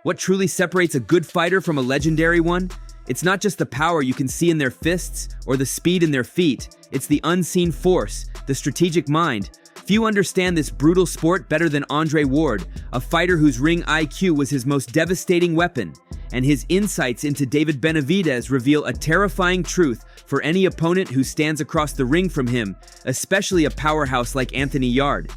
What truly separates a good fighter from a legendary one? It's not just the power you can see in their fists or the speed in their feet. It's the unseen force, the strategic mind. Few understand this brutal sport better than Andre Ward, a fighter whose ring IQ was his most devastating weapon. And his insights into David Benavidez reveal a terrifying truth for any opponent who stands across the ring from him, especially a powerhouse like Anthony Yarde.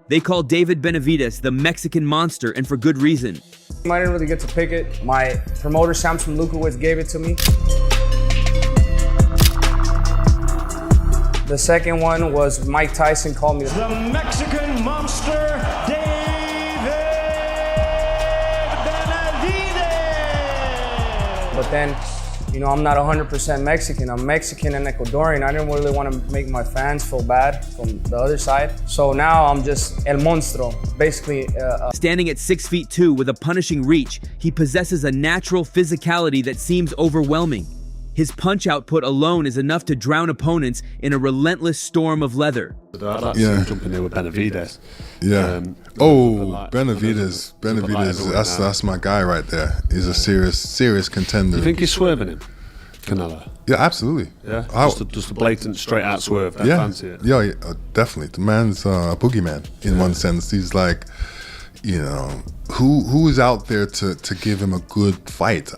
They call David Benavidez the Mexican monster, and for good reason. I didn't really get to pick it. My promoter, Samson Lukowicz, gave it to me. The second one was Mike Tyson called me the Mexican monster, David Benavidez. But then, you know, I'm not 100% Mexican. I'm Mexican and Ecuadorian. I didn't really want to make my fans feel bad from the other side. So now I'm just El Monstro, basically. Standing at 6'2" with a punishing reach, he possesses a natural physicality that seems overwhelming. His punch output alone is enough to drown opponents in a relentless storm of leather. I'd like to see him jump in there with Benavidez. Yeah. Benavidez, that's my guy right there. He's a serious contender. You think he's swerving him, Canelo? Yeah, absolutely. Yeah, just a blatant straight out swerve. I fancy it. Yeah, definitely. The man's a boogeyman in one sense. He's like, you know, who is out there to give him a good fight?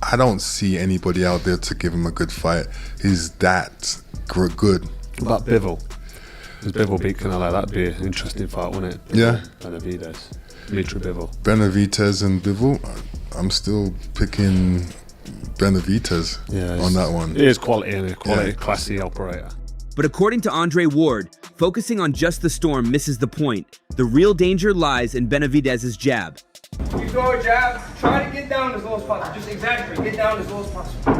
I don't see anybody out there to give him a good fight. He's that good. What about Bivol? If Bivol beat Canelo, that'd be an interesting fight, wouldn't it? Yeah. Benavidez, Dimitri Bivol. Benavidez and Bivol, I'm still picking Benavidez on that one. He is quality and a classy operator. But according to Andre Ward, focusing on just the storm misses the point. The real danger lies in Benavidez's jab. You throw a jab, try to get down as low as possible. Just exaggerate, get down as low as possible.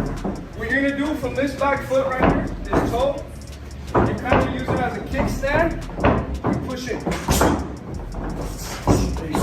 What you're gonna do from this back foot right here, this toe, you kind of use it as a kickstand, you push it. There you go.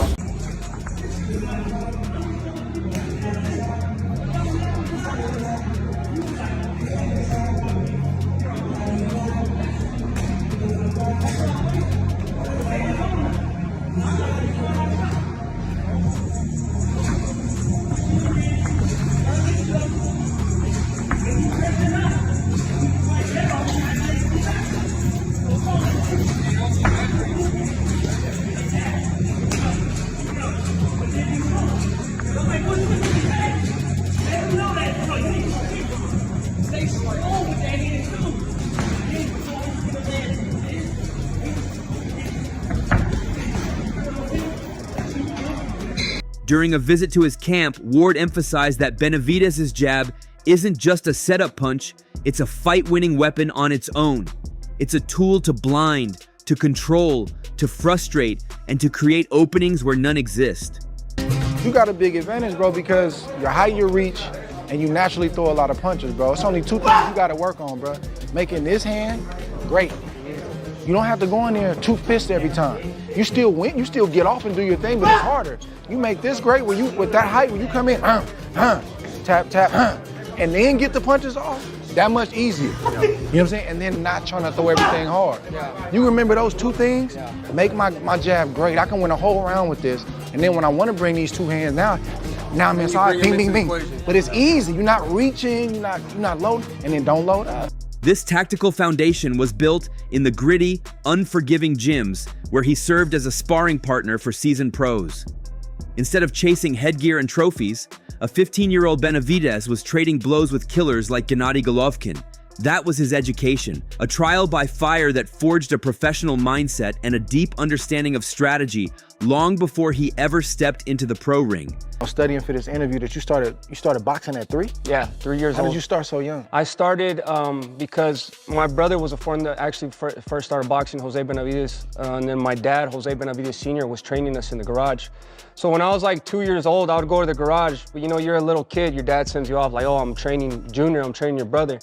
During a visit to his camp, Ward emphasized that Benavidez's jab isn't just a setup punch, it's a fight-winning weapon on its own. It's a tool to blind, to control, to frustrate, and to create openings where none exist. You got a big advantage, bro, because your height, your reach, and you naturally throw a lot of punches, bro. It's only two things you got to work on, bro. Making this hand great. You don't have to go in there 2 fists every time. You still win, you still get off and do your thing, but it's harder. You make this great where you, with that height, when you come in, tap, and then get the punches off, that much easier. You know what I'm saying? And then not trying to throw everything hard. You remember those two things? Make my jab great. I can win a whole round with this. And then when I want to bring these two hands now I'm inside, bing, bing. But it's easy. You're not reaching, you're not loading, and then don't load up. This tactical foundation was built in the gritty, unforgiving gyms where he served as a sparring partner for seasoned pros. Instead of chasing headgear and trophies, a 15-year-old Benavidez was trading blows with killers like Gennady Golovkin. That was his education, a trial by fire that forged a professional mindset and a deep understanding of strategy long before he ever stepped into the pro ring. I was studying for this interview that you started boxing at 3? Yeah, 3 years old. How did you start so young? I started because my brother was the one that actually first started boxing, Jose Benavidez, and then my dad, Jose Benavidez Sr., was training us in the garage. So when I was like 2 years old, I would go to the garage, but you know, you're a little kid, your dad sends you off like, oh, I'm training Junior, I'm training your brother.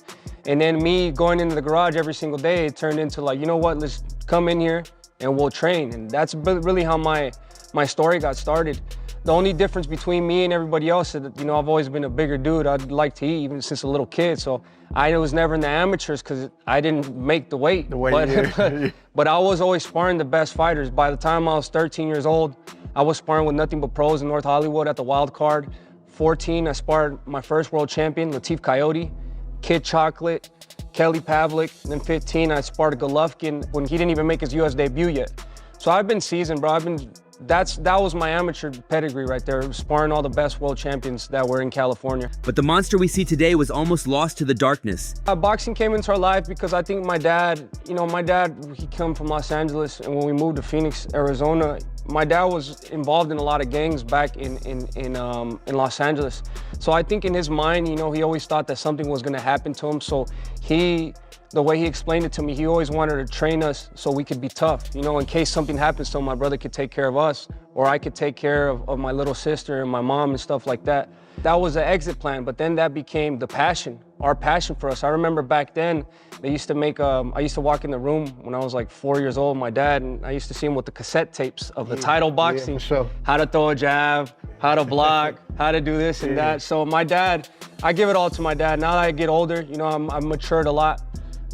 And then me going into the garage every single day, it turned into like, you know what, let's come in here and we'll train. And that's really how my my story got started. The only difference between me and everybody else is that, you know, I've always been a bigger dude. I'd like to eat even since a little kid. So I was never in the amateurs because I didn't make the weight. But I was always sparring the best fighters. By the time I was 13 years old, I was sparring with nothing but pros in North Hollywood at the Wild Card. 14, I sparred my first world champion, Latif Coyote, Kid Chocolate, Kelly Pavlik. And then 15, I sparred Golovkin when he didn't even make his US debut yet. So I've been seasoned, bro. That was my amateur pedigree right there, sparring all the best world champions that were in California. But the monster we see today was almost lost to the darkness. Boxing came into our life because I think my dad, he came from Los Angeles, and when we moved to Phoenix, Arizona, my dad was involved in a lot of gangs back in Los Angeles. So I think in his mind, he always thought that something was gonna happen to him. So the way he explained it to me, he always wanted to train us so we could be tough. In case something happens to him, my brother could take care of us, or I could take care of my little sister and my mom and stuff like that. That was the exit plan, but then that became the passion, our passion for us. I remember back then, they used to make, I used to walk in the room when I was like 4 years old, my dad, and I used to see him with the cassette tapes of the title boxing, how to throw a jab, how to block, how to do this and that. So my dad, I give it all to my dad. Now that I get older, I've matured a lot.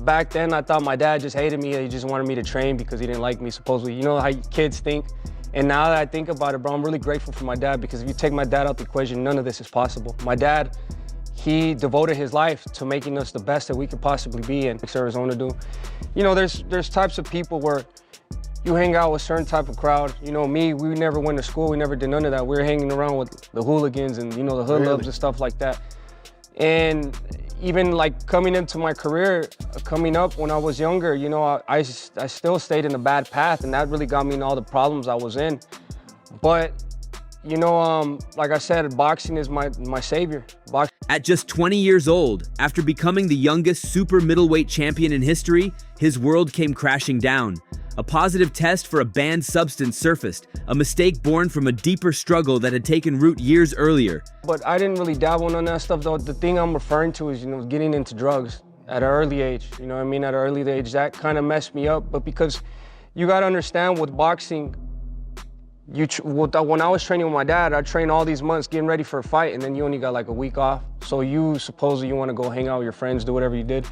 Back then, I thought my dad just hated me. He just wanted me to train because he didn't like me, supposedly. You know how kids think? And now that I think about it, bro, I'm really grateful for my dad, because if you take my dad out the equation, none of this is possible. My dad, he devoted his life to making us the best that we could possibly be in Arizona do. There's types of people where you hang out with certain type of crowd. Me, we never went to school. We never did none of that. We were hanging around with the hooligans and, the hoodlums and stuff like that. And even like coming into my career, coming up when I was younger, I still stayed in a bad path, and that really got me in all the problems I was in. But, like I said, boxing is my savior. At just 20 years old, after becoming the youngest super middleweight champion in history, his world came crashing down. A positive test for a banned substance surfaced, a mistake born from a deeper struggle that had taken root years earlier. But I didn't really dabble in that stuff, though. The thing I'm referring to is, getting into drugs at an early age. At an early age, that kind of messed me up. But because you got to understand, with boxing, when I was training with my dad, I trained all these months getting ready for a fight, and then you only got like a week off. So you supposedly want to go hang out with your friends, do whatever you did.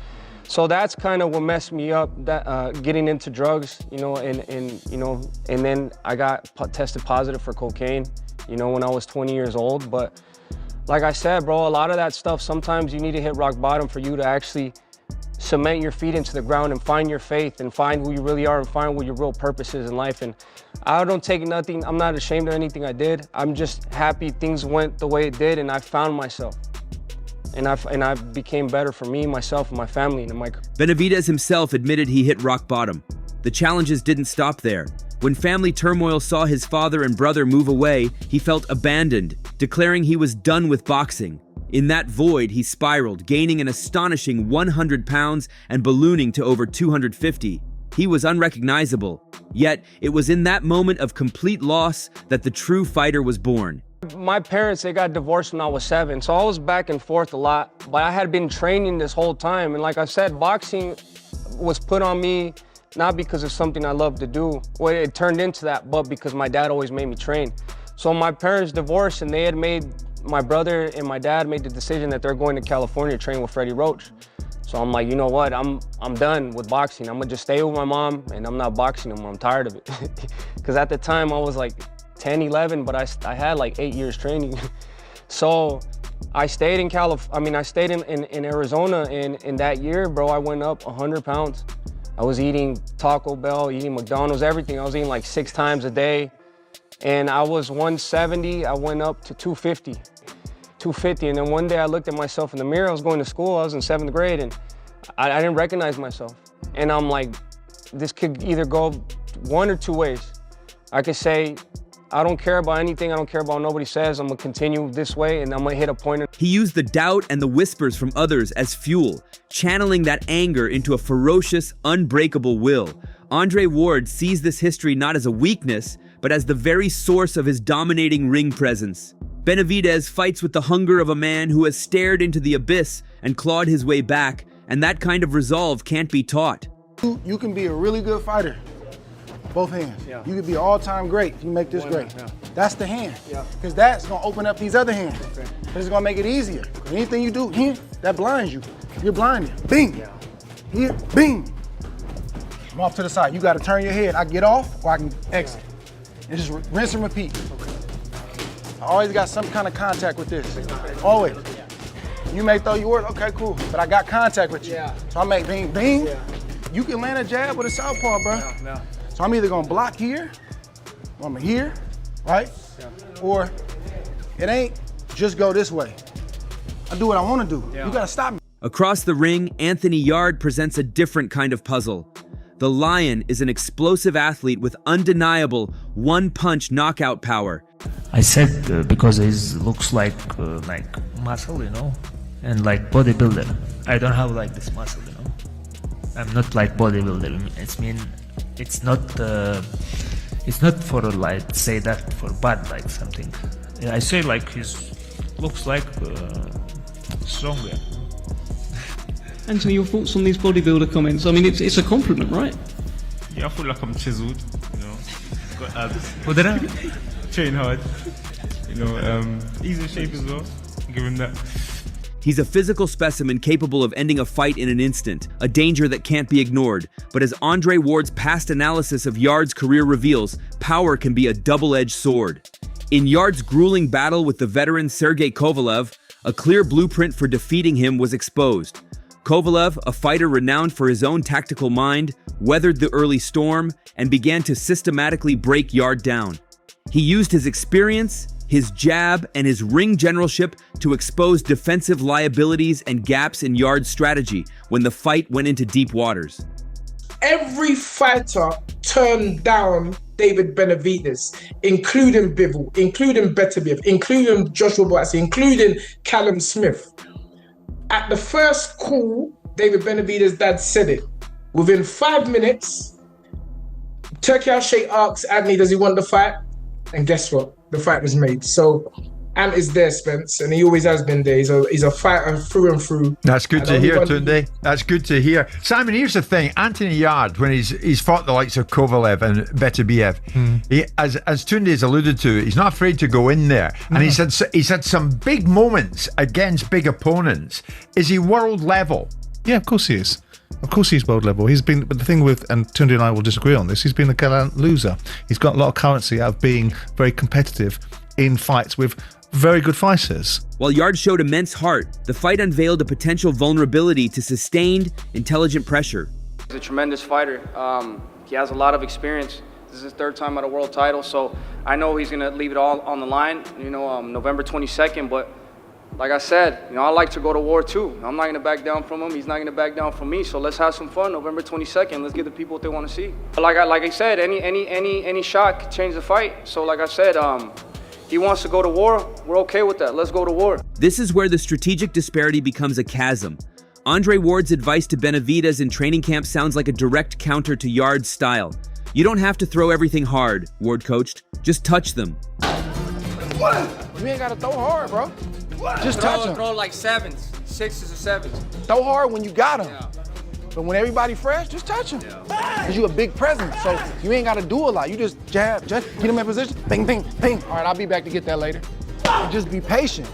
So that's kind of what messed me up, that getting into drugs, and then I got tested positive for cocaine, when I was 20 years old. But like I said, bro, a lot of that stuff, sometimes you need to hit rock bottom for you to actually cement your feet into the ground and find your faith and find who you really are and find what your real purpose is in life. And I don't take nothing, I'm not ashamed of anything I did. I'm just happy things went the way it did, and I found myself. And I became better for me, myself, and my family. And Benavidez himself admitted he hit rock bottom. The challenges didn't stop there. When family turmoil saw his father and brother move away, he felt abandoned, declaring he was done with boxing. In that void, he spiraled, gaining an astonishing 100 pounds and ballooning to over 250. He was unrecognizable. Yet, it was in that moment of complete loss that the true fighter was born. My parents, they got divorced when I was 7, so I was back and forth a lot, but I had been training this whole time. And like I said, boxing was put on me not because of something I love to do. Well, it turned into that, but because my dad always made me train. So my parents divorced, and my brother and my dad made the decision that they're going to California to train with Freddie Roach. So I'm like, you know what, I'm done with boxing. I'm gonna just stay with my mom, and I'm not boxing anymore. I'm tired of it. Because at the time I was like 10, 11, but I had like 8 years training. So I stayed in I stayed in Arizona, and in that year, bro, I went up 100 pounds. I was eating Taco Bell, eating McDonald's, everything. I was eating like 6 times a day. And I was 170, I went up to 250. And then one day I looked at myself in the mirror. I was going to school, I was in 7th grade, and I didn't recognize myself. And I'm like, this could either go one or two ways. I could say, I don't care about anything. I don't care about what nobody says. I'm gonna continue this way, and I'm gonna hit a point. He used the doubt and the whispers from others as fuel, channeling that anger into a ferocious, unbreakable will. Andre Ward sees this history not as a weakness, but as the very source of his dominating ring presence. Benavidez fights with the hunger of a man who has stared into the abyss and clawed his way back, and that kind of resolve can't be taught. You can be a really good fighter, Both hands. Yeah. You could be all-time great if you make this great. Yeah. That's the hand. Yeah. Because that's gonna open up these other hands. Okay. But it's gonna make it easier. Anything you do here, that blinds you. You're blinded. Bing. Yeah. Here, bing. I'm off to the side. You gotta turn your head. I get off or I can exit. And just rinse and repeat. Okay. I always got some kind of contact with this. Always. You may throw yours, okay, cool. But I got contact with you. Yeah. So I make bing, bing. Yeah. You can land a jab with a southpaw, bro. Yeah. So I'm either gonna block here, or I'm here, right? Yeah. Or it ain't, just go this way. I do what I wanna do. Yeah. You gotta stop me. Across the ring, Anthony Yarde presents a different kind of puzzle. The Lion is an explosive athlete with undeniable one-punch knockout power. I said because he looks like muscle, you know, and like bodybuilder. I don't have like this muscle, you know. I'm not like bodybuilder. It's not for like say that for bad like something. I say like looks like stronger. Anthony, your thoughts on these bodybuilder comments? I mean, it's a compliment, right? Yeah, I feel like I'm chiseled, you know. Got abs. But then I train hard, you know. He's in shape as well. Give him that. He's a physical specimen capable of ending a fight in an instant, a danger that can't be ignored. But as Andre Ward's past analysis of Yarde's career reveals, power can be a double-edged sword. In Yarde's grueling battle with the veteran Sergey Kovalev, a clear blueprint for defeating him was exposed. Kovalev, a fighter renowned for his own tactical mind, weathered the early storm and began to systematically break Yarde down. He used his experience, his jab, and his ring generalship to expose defensive liabilities and gaps in Yarde's strategy when the fight went into deep waters. Every fighter turned down David Benavidez, including Bivol, including Beterbiev, including Joshua Boatsy, including Callum Smith. At the first call, David Benavidez' dad said it. Within 5 minutes, Turki Al-Sheikh asks Anthony, does he want the fight? And guess what? The fight was made. So Ant is there, Spence, and he always has been there. He's a fighter through and through. That's good to hear, Tunde. That's good to hear. Simon, here's the thing. Anthony Yarde, when he's fought the likes of Kovalev and Beterbiev, he, as Tunde has alluded to, he's not afraid to go in there. And he's had some big moments against big opponents. Is he world level? Yeah, of course he is. Of course he's world level. He's been, but the thing with, and Tunde and I will disagree on this, he's been a gallant loser. He's got a lot of currency out of being very competitive in fights with very good fighters. While Yarde showed immense heart, the fight unveiled a potential vulnerability to sustained, intelligent pressure. He's a tremendous fighter. He has a lot of experience. This is his third time at a world title, so I know he's gonna leave it all on the line, you know, November 22nd, but like I said, you know, I like to go to war too. I'm not gonna back down from him. He's not gonna back down from me. So let's have some fun. November 22nd. Let's give the people what they want to see. But like I said, any shot could change the fight. So like I said, he wants to go to war. We're okay with that. Let's go to war. This is where the strategic disparity becomes a chasm. Andre Ward's advice to Benavidez in training camp sounds like a direct counter to Yarde's style. You don't have to throw everything hard, Ward coached. Just touch them. You ain't gotta throw hard, bro. Just touch him. Throw like sevens, 6s or 7s. Throw hard when you got him. Yeah. But when everybody fresh, just touch him. Because you a big presence, so you ain't gotta do a lot. You just jab, just get him in position, bing, bing, bing. All right, I'll be back to get that later. And just be patient.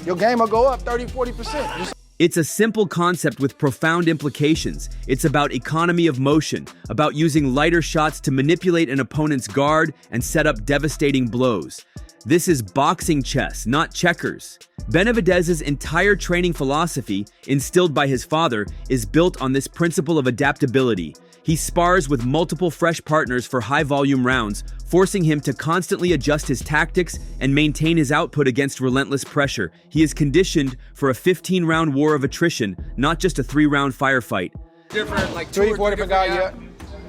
Your game will go up 30, 40%. Just It's a simple concept with profound implications. It's about economy of motion, about using lighter shots to manipulate an opponent's guard and set up devastating blows. This is boxing chess, not checkers. Benavidez's entire training philosophy, instilled by his father, is built on this principle of adaptability. He spars with multiple fresh partners for high-volume rounds, forcing him to constantly adjust his tactics and maintain his output against relentless pressure. He is conditioned for a 15-round war of attrition, not just a 3-round firefight. Different, like 3, 4 different guys, yeah.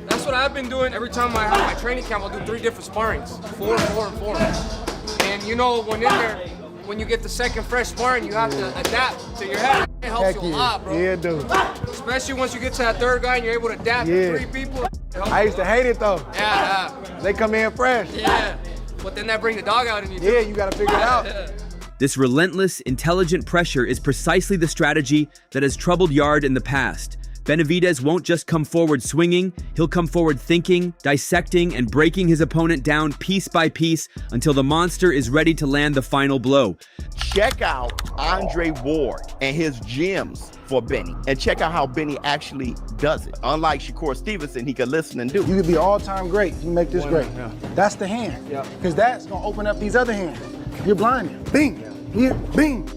That's what I've been doing. Every time I have my training camp, I'll do 3 different sparrings. 4, 4, and 4. And you know, when in there, when you get the second fresh sparring, you have to adapt to your head. It helps you a lot, bro. Yeah, dude. Especially once you get to that third guy and you're able to adapt to 3 people. I used to hate it though. Yeah. They come in fresh. Yeah. But then that bring the dog out in you. Yeah, you gotta figure it out. This relentless, intelligent pressure is precisely the strategy that has troubled Yarde in the past. Benavidez won't just come forward swinging, he'll come forward thinking, dissecting, and breaking his opponent down piece by piece until the monster is ready to land the final blow. Check out Andre Ward and his gems for Benny, and check out how Benny actually does it. Unlike Shakur Stevenson, he can listen and do. You could be all-time great if you make this great. Yeah. That's the hand. Because that's going to open up these other hands. You're blinded. Bing. Here. Bing.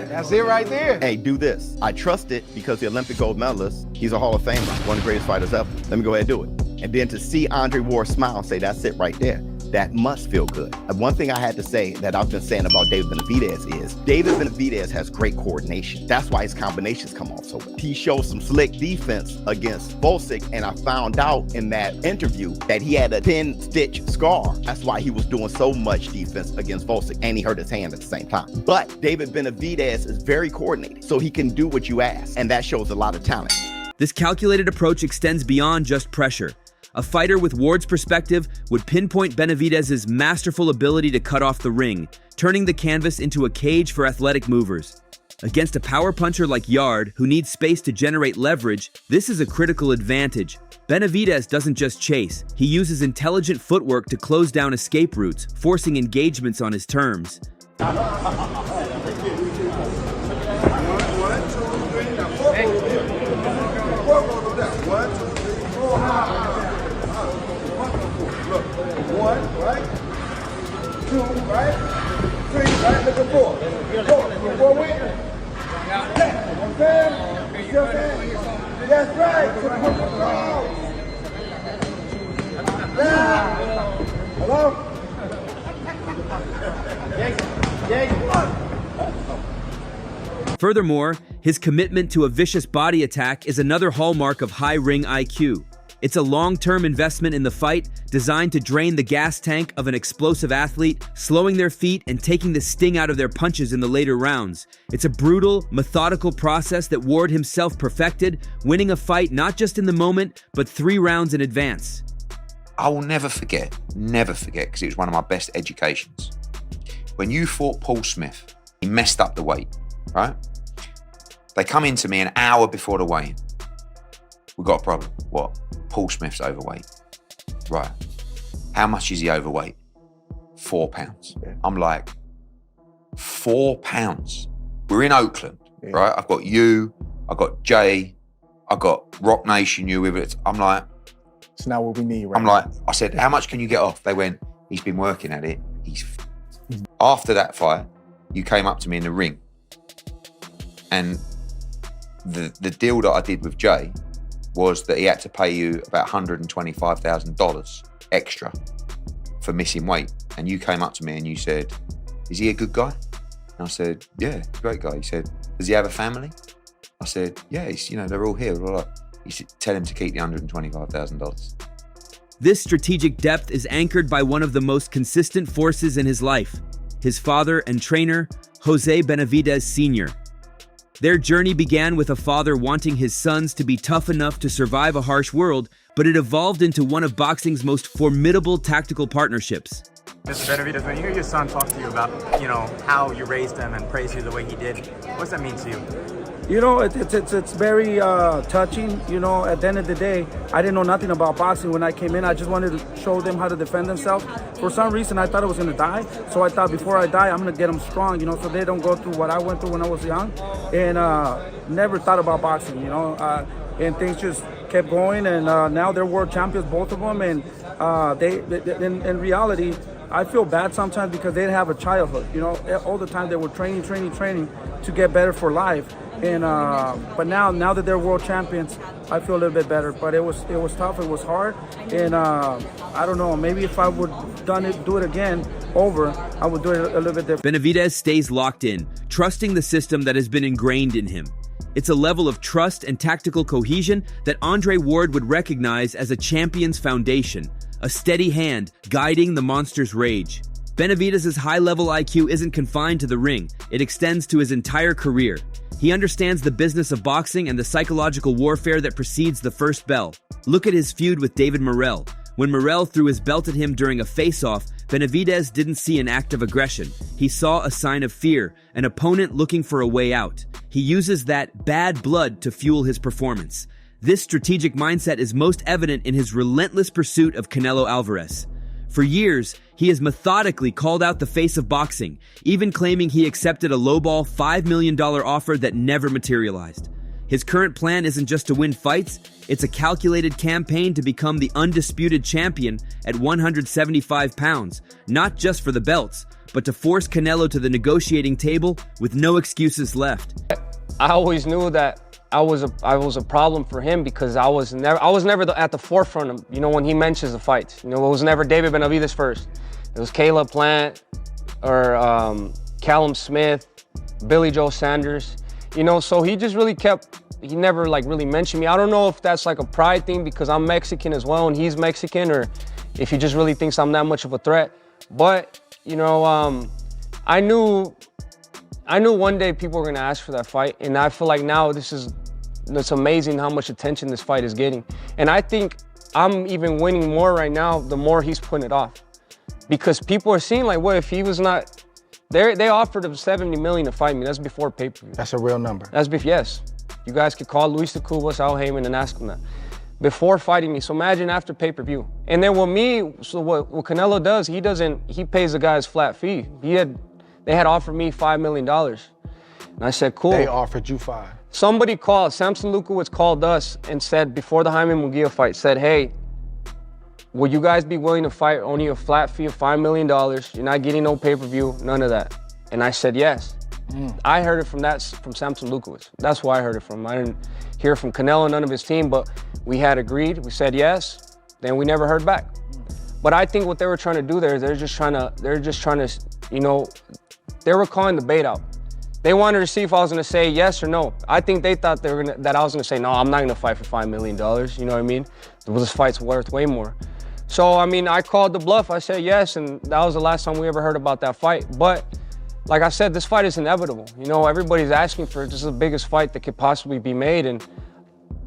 That's it right there. Hey, do this. I trust it because the Olympic gold medalist, he's a Hall of Famer, one of the greatest fighters ever. Let me go ahead and do it. And then to see Andre Ward smile and say, that's it right there, that must feel good. And one thing I had to say that I've been saying about David Benavidez is David Benavidez has great coordination. That's why his combinations come off so well. He shows some slick defense against Volcic, and I found out in that interview that he had a 10-stitch scar. That's why he was doing so much defense against Volcic, and he hurt his hand at the same time. But David Benavidez is very coordinated, so he can do what you ask, and that shows a lot of talent. This calculated approach extends beyond just pressure. A fighter with Ward's perspective would pinpoint Benavidez's masterful ability to cut off the ring, turning the canvas into a cage for athletic movers. Against a power puncher like Yarde, who needs space to generate leverage, this is a critical advantage. Benavidez doesn't just chase, he uses intelligent footwork to close down escape routes, forcing engagements on his terms. One, right? Two, right? Three, right? Look at four. Four win. That's right. Hello? Furthermore, his commitment to a vicious body attack is another hallmark of high ring IQ. It's a long-term investment in the fight designed to drain the gas tank of an explosive athlete, slowing their feet and taking the sting out of their punches in the later rounds. It's a brutal, methodical process that Ward himself perfected, winning a fight not just in the moment, but 3 rounds in advance. I will never forget, because it was one of my best educations. When you fought Paul Smith, he messed up the weight, right? They come into me an hour before the weigh-in. We've got a problem. What? Paul Smith's overweight. Right. How much is he overweight? 4 pounds. Yeah. I'm like, 4 pounds? We're in Oakland, right? I've got you, I've got Jay, I've got Rock Nation, you with it. I'm like, it's not what we need right I'm now. like, I said, how much can you get off? They went, he's been working at it. After that fight, you came up to me in the ring, and the deal that I did with Jay was that he had to pay you about $125,000 extra for missing weight. And you came up to me and you said, is he a good guy? And I said, yeah, great guy. He said, does he have a family? I said, yeah, he's, they're all here. He said, tell him to keep the $125,000. This strategic depth is anchored by one of the most consistent forces in his life, his father and trainer, Jose Benavidez Sr. Their journey began with a father wanting his sons to be tough enough to survive a harsh world, but it evolved into one of boxing's most formidable tactical partnerships. Mr. Benavidez, when you hear your son talk to you about, how you raised him and praise you the way he did, what does that mean to you? It's very touching. At the end of the day, I didn't know nothing about boxing when I came in. I just wanted to show them how to defend themselves. For some reason, I thought I was going to die. So I thought before I die, I'm going to get them strong, so they don't go through what I went through when I was young. And never thought about boxing, and things just kept going. And now they're world champions, both of them. And they in reality, I feel bad sometimes because they didn't have a childhood. All the time they were training to get better for life. And but now that they're world champions, I feel a little bit better. But it was tough. It was hard. And I don't know. Maybe if I would do it again over, I would do it a little bit different. Benavidez stays locked in, trusting the system that has been ingrained in him. It's a level of trust and tactical cohesion that Andre Ward would recognize as a champion's foundation, a steady hand guiding the monster's rage. Benavidez's high-level IQ isn't confined to the ring. It extends to his entire career. He understands the business of boxing and the psychological warfare that precedes the first bell. Look at his feud with David Morrell. When Morel threw his belt at him during a face-off, Benavidez didn't see an act of aggression. He saw a sign of fear, an opponent looking for a way out. He uses that bad blood to fuel his performance. This strategic mindset is most evident in his relentless pursuit of Canelo Alvarez. For years, he has methodically called out the face of boxing, even claiming he accepted a lowball $5 million offer that never materialized. His current plan isn't just to win fights, it's a calculated campaign to become the undisputed champion at 175 pounds, not just for the belts, but to force Canelo to the negotiating table with no excuses left. I always knew that I was a problem for him because I was never at the forefront of, when he mentions the fights. It was never David Benavidez first. It was Caleb Plant or Callum Smith, Billy Joe Sanders. So he just really he never really mentioned me. I don't know if that's like a pride thing because I'm Mexican as well and he's Mexican, or if he just really thinks I'm that much of a threat. But, I knew one day people were gonna ask for that fight, and I feel like now it's amazing how much attention this fight is getting. And I think I'm even winning more right now the more he's putting it off. Because people are seeing what if he was not, they offered him $70 million to fight me. That's before pay-per-view. That's a real number. Yes. You guys could call Luis de Cubas, Al Heyman, and ask him that. Before fighting me, so imagine after pay-per-view. And then with me, so what Canelo does, he pays the guys flat fee. They had offered me $5 million. And I said, cool. They offered you 5. Somebody called, Samson Lukowicz called us and said, before the Jaime Munguia fight, said, hey, would you guys be willing to fight only a flat fee of $5 million? You're not getting no pay-per-view, none of that. And I said, yes. I heard it from Samson Lukowicz. That's where I heard it from. I didn't hear from Canelo, none of his team, but we had agreed, we said yes, then we never heard back. But I think what they were trying to do there, they're just trying to, they were calling the bait out. They wanted to see if I was gonna say yes or no. I think they thought that I was gonna say, no, I'm not gonna fight for $5 million, you know what I mean? This fight's worth way more. So, I called the bluff, I said yes, and that was the last time we ever heard about that fight. But, like I said, this fight is inevitable. Everybody's asking for it. This is the biggest fight that could possibly be made, and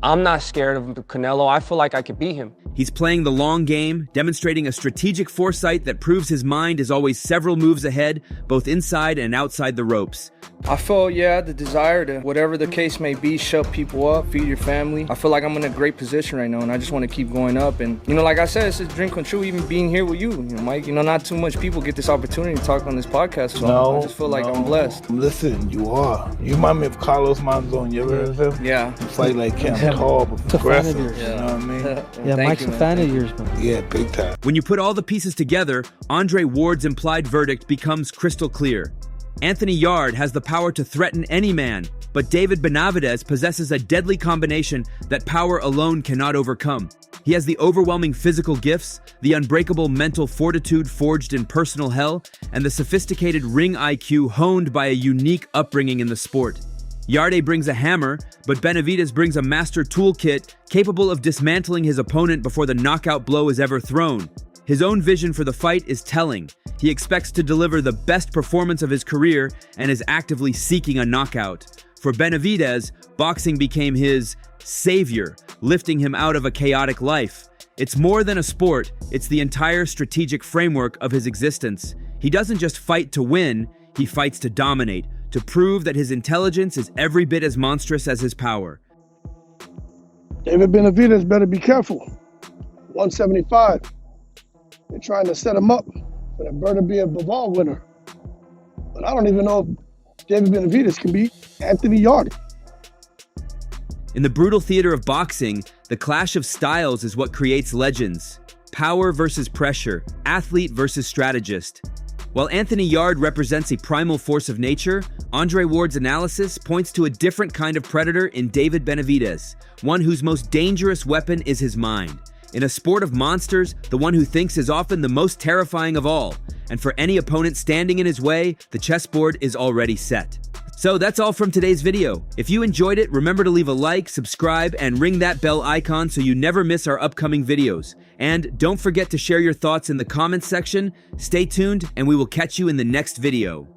I'm not scared of Canelo. I feel like I could beat him. He's playing the long game, demonstrating a strategic foresight that proves his mind is always several moves ahead, both inside and outside the ropes. I feel, the desire to, whatever the case may be, shut people up, feed your family. I feel like I'm in a great position right now, and I just want to keep going up. And, like I said, it's a dream come true even being here with you, Mike. Not too much people get this opportunity to talk on this podcast, so I just feel like I'm blessed. Listen, you are. You remind me of Carlos Monzon. You ever heard of him? Yeah. Fight like him, tall, but aggressive. You know what I mean? Yeah, Mike's a fan of yours, man. Yeah, big time. When you put all the pieces together, Andre Ward's implied verdict becomes crystal clear. Anthony Yarde has the power to threaten any man, but David Benavidez possesses a deadly combination that power alone cannot overcome. He has the overwhelming physical gifts, the unbreakable mental fortitude forged in personal hell, and the sophisticated ring IQ honed by a unique upbringing in the sport. Yarde brings a hammer, but Benavidez brings a master toolkit capable of dismantling his opponent before the knockout blow is ever thrown. His own vision for the fight is telling. He expects to deliver the best performance of his career and is actively seeking a knockout. For Benavidez, boxing became his savior, lifting him out of a chaotic life. It's more than a sport, it's the entire strategic framework of his existence. He doesn't just fight to win, he fights to dominate, to prove that his intelligence is every bit as monstrous as his power. David Benavidez better be careful. 175. They're trying to set him up for the Benavidez Bivol winner. But I don't even know if David Benavidez can beat Anthony Yarde. In the brutal theater of boxing, the clash of styles is what creates legends. Power versus pressure, athlete versus strategist. While Anthony Yarde represents a primal force of nature, Andre Ward's analysis points to a different kind of predator in David Benavidez, one whose most dangerous weapon is his mind. In a sport of monsters, the one who thinks is often the most terrifying of all. And for any opponent standing in his way, the chessboard is already set. So that's all from today's video. If you enjoyed it, remember to leave a like, subscribe, and ring that bell icon so you never miss our upcoming videos. And don't forget to share your thoughts in the comments section. Stay tuned, and we will catch you in the next video.